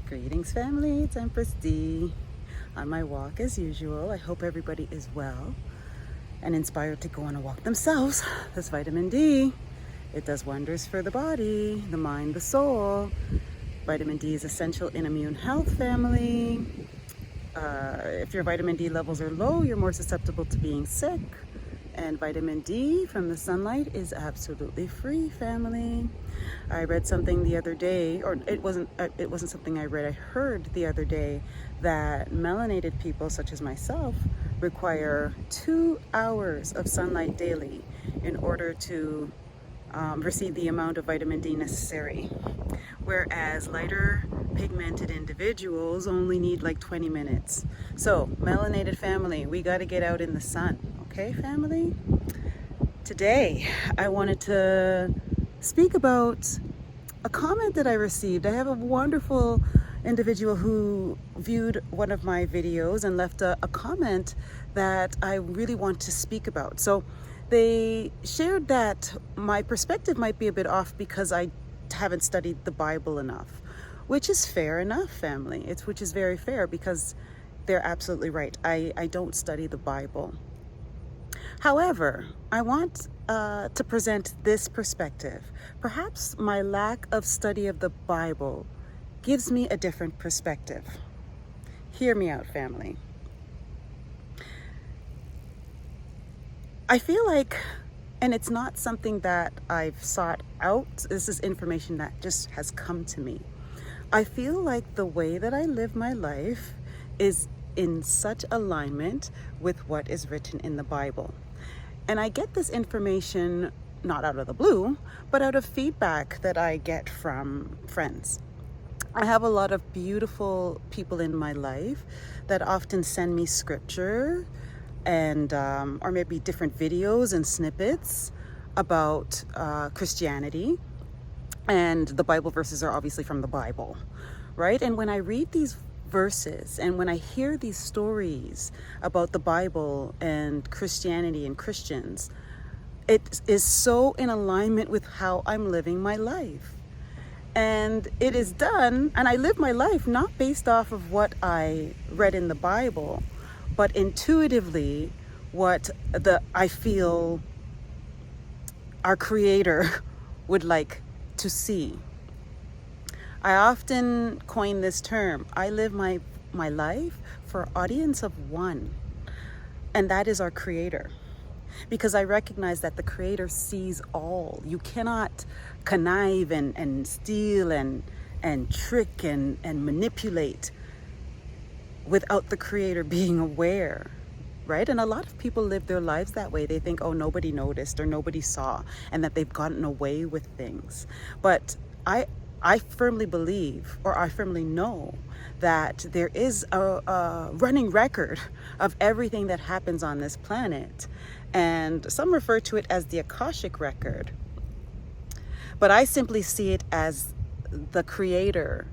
Greetings, family. It's Empress D. On my walk as usual. I hope everybody is well and inspired to go on a walk themselves. This vitamin D, it does wonders for the body, the mind, the soul. Vitamin D is essential in immune health, family. If your vitamin D levels are low, you're more susceptible to being sick. And vitamin D from the sunlight is absolutely free, family. I read something the other day, or it wasn't something I read, I heard the other day that melanated people such as myself require 2 hours of sunlight daily in order to receive the amount of vitamin D necessary, whereas lighter pigmented individuals only need like 20 minutes. So melanated family, we got to get out in the sun. Okay, family? Today, I wanted to speak about a comment that I received. I have a wonderful individual who viewed one of my videos and left a comment that I really want to speak about. So they shared that my perspective might be a bit off because I haven't studied the Bible enough, which is fair enough, family. Which is very fair because they're absolutely right. I don't study the Bible. However, I want to present this perspective. Perhaps my lack of study of the Bible gives me a different perspective. Hear me out, family. I feel like, and it's not something that I've sought out, this is information that just has come to me. I feel like the way that I live my life is in such alignment with what is written in the Bible. And I get this information not out of the blue, but out of feedback that I get from friends. I have a lot of beautiful people in my life that often send me scripture and or maybe different videos and snippets about Christianity. And the Bible verses are obviously from the Bible, right? And when I read these verses and when I hear these stories about the Bible and Christianity and Christians, it is so in alignment with how I'm living my life. And it is done, and I live my life not based off of what I read in the Bible, but intuitively what I feel our Creator would like to see. I often coin this term. I live my life for an audience of one, and that is our Creator. Because I recognize that the Creator sees all. You cannot connive and steal and trick and manipulate without the Creator being aware, right? And a lot of people live their lives that way. They think, oh, nobody noticed or nobody saw, and that they've gotten away with things. But I firmly believe, or I firmly know, that there is a running record of everything that happens on this planet. And some refer to it as the Akashic record. But I simply see it as the Creator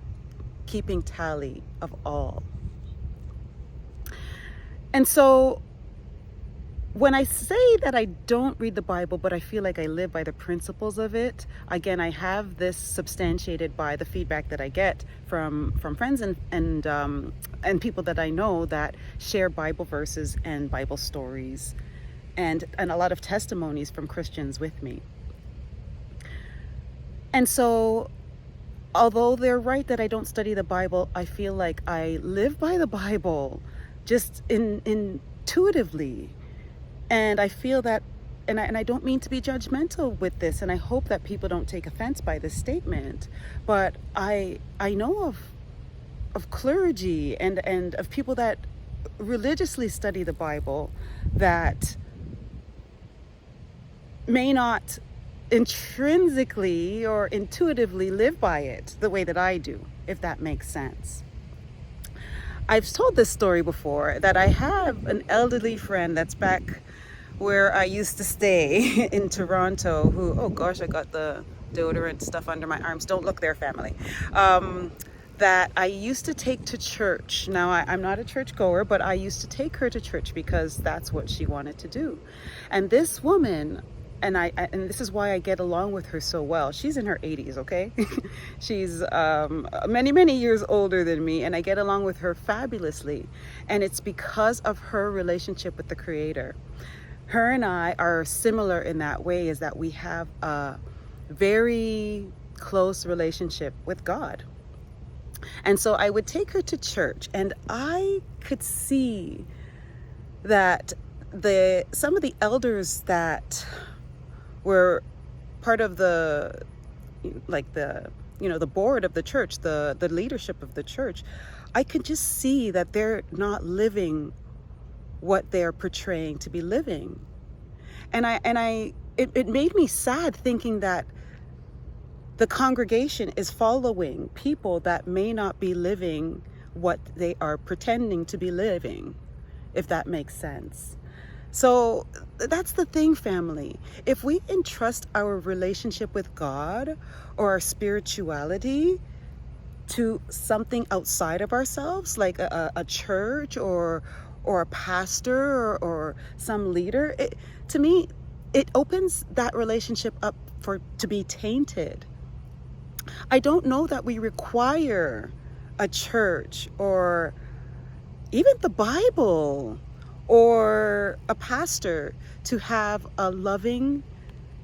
keeping tally of all. And so when I say that I don't read the Bible, but I feel like I live by the principles of it, again, I have this substantiated by the feedback that I get from friends and people that I know that share Bible verses and Bible stories and a lot of testimonies from Christians with me. And so, although they're right that I don't study the Bible, I feel like I live by the Bible just intuitively. And I feel that, and I don't mean to be judgmental with this, and I hope that people don't take offense by this statement, but I know of clergy and of people that religiously study the Bible that may not intrinsically or intuitively live by it the way that I do, if that makes sense. I've told this story before that I have an elderly friend that's back where I used to stay in Toronto who, oh gosh, I got the deodorant stuff under my arms. Don't look there, family. That I used to take to church. Now, I'm not a church goer, but I used to take her to church because that's what she wanted to do. And this woman, and this is why I get along with her so well. She's in her 80s, okay? She's many years older than me, and I get along with her fabulously. And it's because of her relationship with the Creator. Her and I are similar in that way, is that we have a very close relationship with God. And so I would take her to church, and I could see that some of the elders that were part of the board of the church, the leadership of the church, I could just see that they're not living what they're portraying to be living. And it made me sad thinking that the congregation is following people that may not be living what they are pretending to be living, if that makes sense. So that's the thing, family. If we entrust our relationship with God or our spirituality to something outside of ourselves, like a church or a pastor or some leader, to me, it opens that relationship up to be tainted. I don't know that we require a church or even the Bible or a pastor to have a loving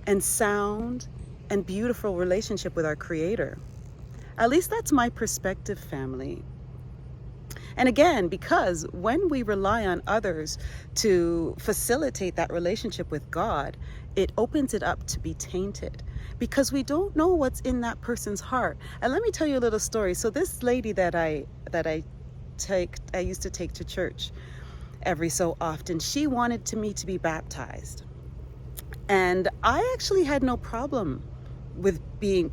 and sound and beautiful relationship with our Creator. At least that's my perspective, family. And again, because when we rely on others to facilitate that relationship with God, it opens it up to be tainted, because we don't know what's in that person's heart. And let me tell you a little story. So this lady that I used to take to church every so often, she wanted me to be baptized. And I actually had no problem with being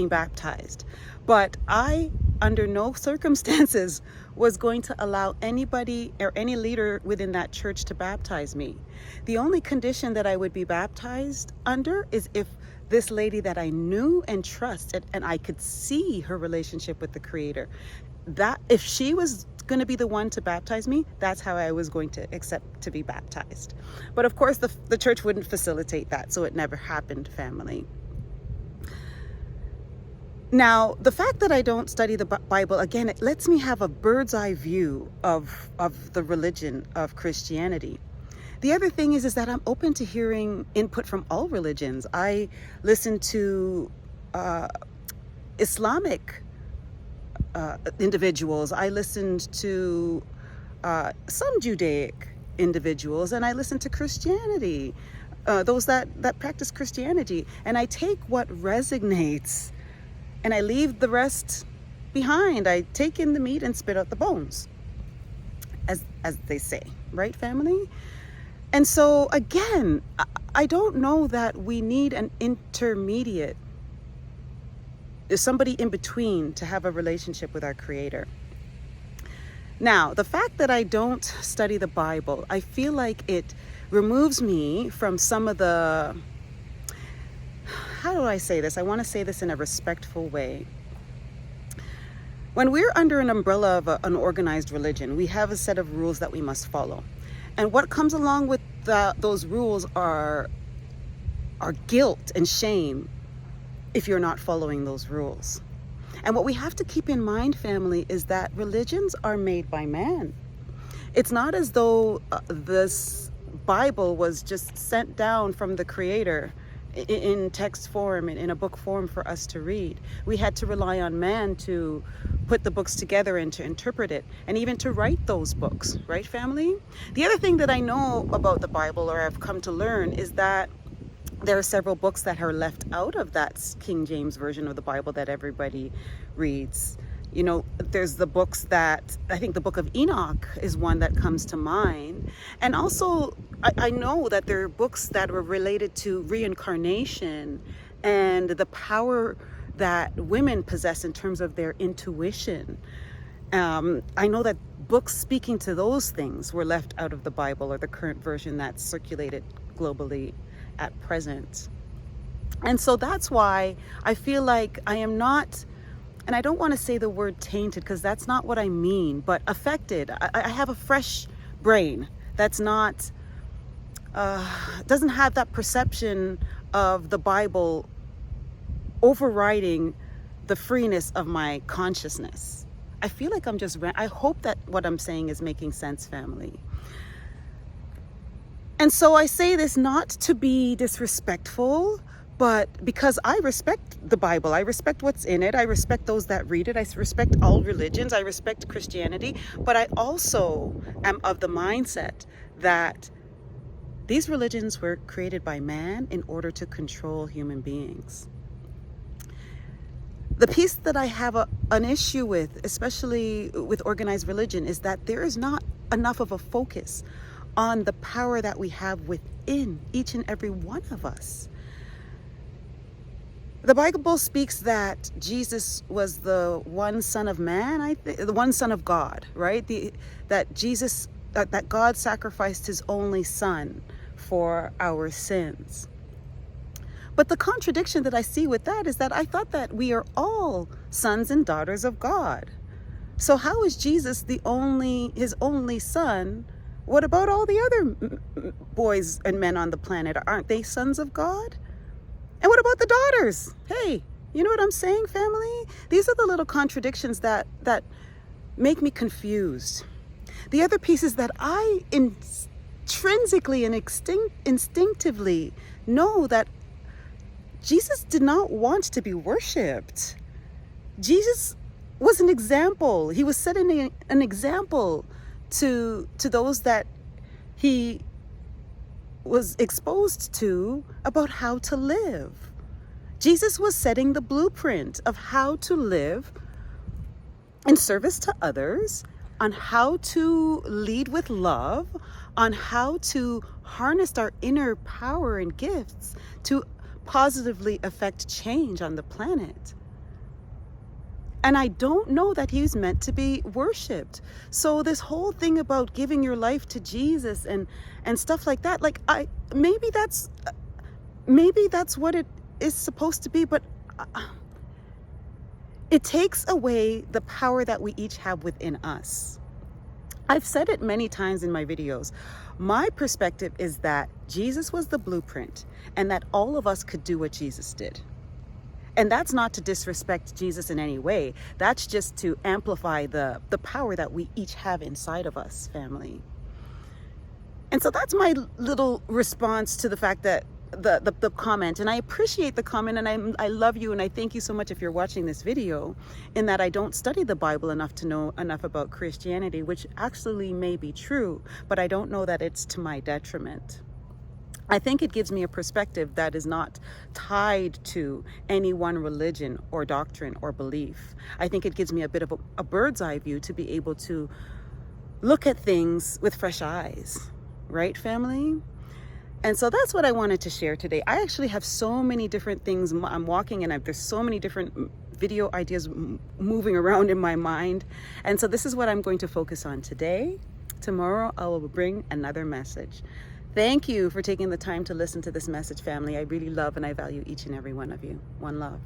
baptized. But I, under no circumstances, was going to allow anybody or any leader within that church to baptize me. The only condition that I would be baptized under is if this lady that I knew and trusted, and I could see her relationship with the Creator, that if she was going to be the one to baptize me, that's how I was going to accept to be baptized. But of course, the church wouldn't facilitate that, so it never happened, family. Now, the fact that I don't study the Bible, again, it lets me have a bird's eye view of the religion of Christianity. The other thing is that I'm open to hearing input from all religions. I listen to Islamic individuals. I listened to some Judaic individuals, and I listen to Christianity, those that practice Christianity. And I take what resonates and I leave the rest behind. I take in the meat and spit out the bones, as they say, right, family? And so again, I don't know that we need an intermediate, somebody in between, to have a relationship with our Creator. Now, the fact that I don't study the Bible, I feel like it removes me from some of the, how do I say this? I want to say this in a respectful way. When we're under an umbrella of an organized religion, we have a set of rules that we must follow. And what comes along with those rules are guilt and shame if you're not following those rules. And what we have to keep in mind, family, is that religions are made by man. It's not as though this Bible was just sent down from the Creator in text form, in a book form for us to read. We had to rely on man to put the books together and to interpret it, and even to write those books, right, family? The other thing that I know about the Bible, or I've come to learn, is that there are several books that are left out of that King James version of the Bible that everybody reads. You know, there's the books that, I think the book of Enoch is one that comes to mind. And also, I know that there are books that were related to reincarnation and the power that women possess in terms of their intuition. I know that books speaking to those things were left out of the Bible, or the current version that's circulated globally at present. And so that's why I feel like I am not, and I don't want to say the word tainted, because that's not what I mean, but affected. I have a fresh brain that's not doesn't have that perception of the Bible overriding the freeness of my consciousness. I feel like I'm just, I hope that what I'm saying is making sense, family. And so I say this not to be disrespectful, but because I respect the Bible, I respect what's in it, I respect those that read it, I respect all religions, I respect Christianity, but I also am of the mindset that these religions were created by man in order to control human beings. The piece that I have an issue with, especially with organized religion, is that there is not enough of a focus on the power that we have within each and every one of us. The Bible speaks that Jesus was the one Son of Man, the one Son of God, right? That God sacrificed his only Son for our sins. But the contradiction that I see with that is that I thought that we are all sons and daughters of God. So how is Jesus his only son? What about all the other boys and men on the planet? Aren't they sons of God? And what about the daughters? Hey, you know what I'm saying, family? These are the little contradictions that make me confused. The other piece is that I intrinsically and instinctively know that Jesus did not want to be worshipped. Jesus was an example. He was setting an example to those that he was exposed to about how to live. Jesus was setting the blueprint of how to live in service to others, on how to lead with love, on how to harness our inner power and gifts to positively affect change on the planet. And I don't know that he's meant to be worshipped. So this whole thing about giving your life to Jesus and stuff like that, like maybe that's what it is supposed to be, but it takes away the power that we each have within us. I've said it many times in my videos. My perspective is that Jesus was the blueprint and that all of us could do what Jesus did. And that's not to disrespect Jesus in any way. That's just to amplify the power that we each have inside of us, family. And so that's my little response to the fact that the comment, and I appreciate the comment, and I love you, and I thank you so much if you're watching this video, in that I don't study the Bible enough to know enough about Christianity, which actually may be true, but I don't know that it's to my detriment. I think it gives me a perspective that is not tied to any one religion or doctrine or belief. I think it gives me a bit of a bird's eye view to be able to look at things with fresh eyes, right, family? And so that's what I wanted to share today. I actually have so many different things. I'm walking and there's so many different video ideas moving around in my mind. And so this is what I'm going to focus on today. Tomorrow I will bring another message. Thank you for taking the time to listen to this message, family. I really love and I value each and every one of you. One love.